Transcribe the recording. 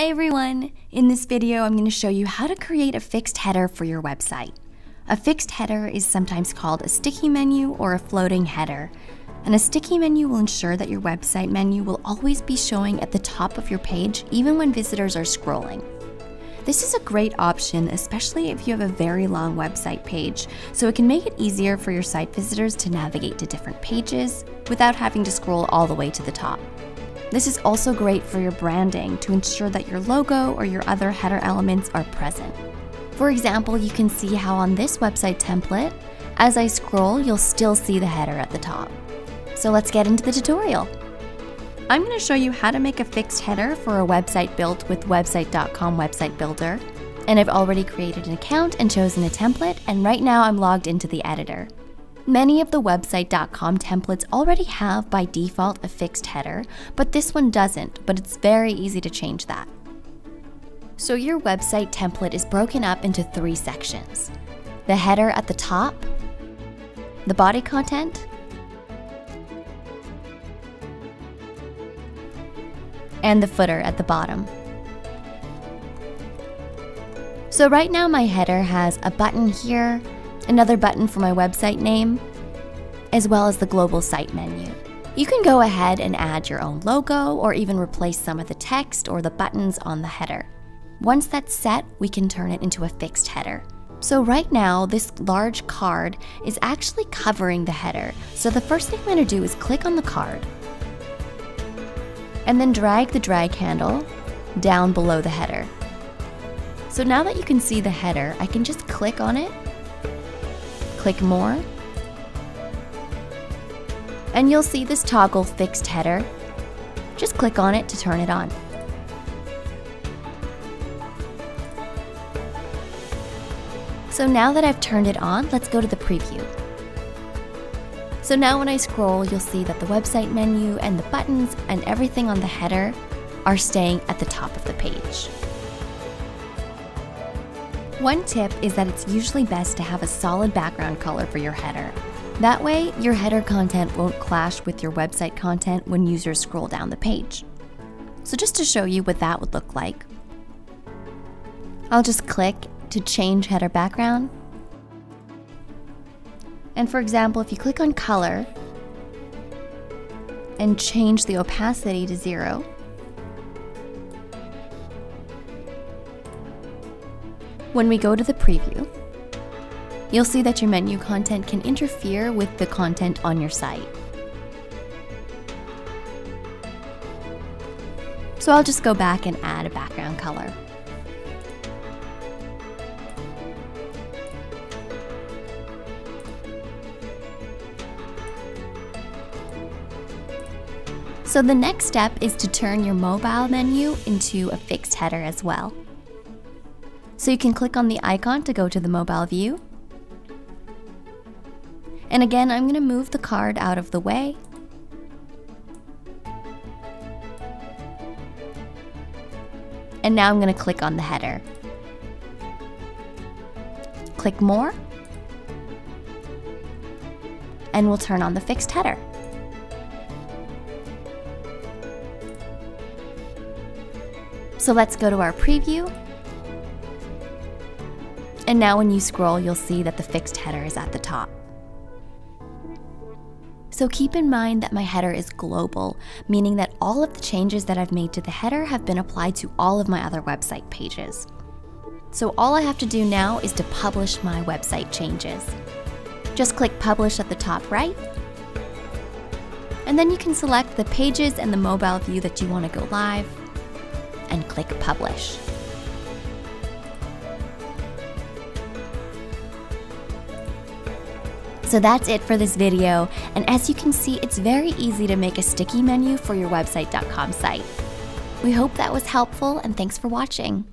Hi everyone! In this video, I'm going to show you how to create a fixed header for your website. A fixed header is sometimes called a sticky menu or a floating header. And a sticky menu will ensure that your website menu will always be showing at the top of your page, even when visitors are scrolling. This is a great option, especially if you have a very long website page, so it can make it easier for your site visitors to navigate to different pages without having to scroll all the way to the top. This is also great for your branding to ensure that your logo or your other header elements are present. For example, you can see how on this website template, as I scroll, you'll still see the header at the top. So let's get into the tutorial. I'm going to show you how to make a fixed header for a website built with website.com website builder. And I've already created an account and chosen a template, and right now I'm logged into the editor. Many of the website.com templates already have by default a fixed header, but this one doesn't, but it's very easy to change that. So your website template is broken up into 3 sections: the header at the top, the body content, and the footer at the bottom. So right now my header has a button here, another button for my website name, as well as the global site menu. You can go ahead and add your own logo or even replace some of the text or the buttons on the header. Once that's set, we can turn it into a fixed header. So right now, this large card is actually covering the header. So the first thing I'm going to do is click on the card and then drag the drag handle down below the header. So now that you can see the header, I can just click on it, click more, and you'll see this toggle fixed header. Just click on it to turn it on. So now that I've turned it on, let's go to the preview. So now when I scroll, you'll see that the website menu and the buttons and everything on the header are staying at the top of the page. One tip is that it's usually best to have a solid background color for your header. That way, your header content won't clash with your website content when users scroll down the page. So just to show you what that would look like, I'll just click to change header background. And for example, if you click on color and change the opacity to 0, when we go to the preview, you'll see that your menu content can interfere with the content on your site. So I'll just go back and add a background color. So the next step is to turn your mobile menu into a fixed header as well. So you can click on the icon to go to the mobile view. And again, I'm going to move the card out of the way. And now I'm going to click on the header. Click more. And we'll turn on the fixed header. So let's go to our preview. And now when you scroll, you'll see that the fixed header is at the top. So keep in mind that my header is global, meaning that all of the changes that I've made to the header have been applied to all of my other website pages. So all I have to do now is to publish my website changes. Just click Publish at the top right, and then you can select the pages and the mobile view that you want to go live, and click Publish. So that's it for this video, and as you can see, it's very easy to make a sticky menu for your website.com site. We hope that was helpful, and thanks for watching.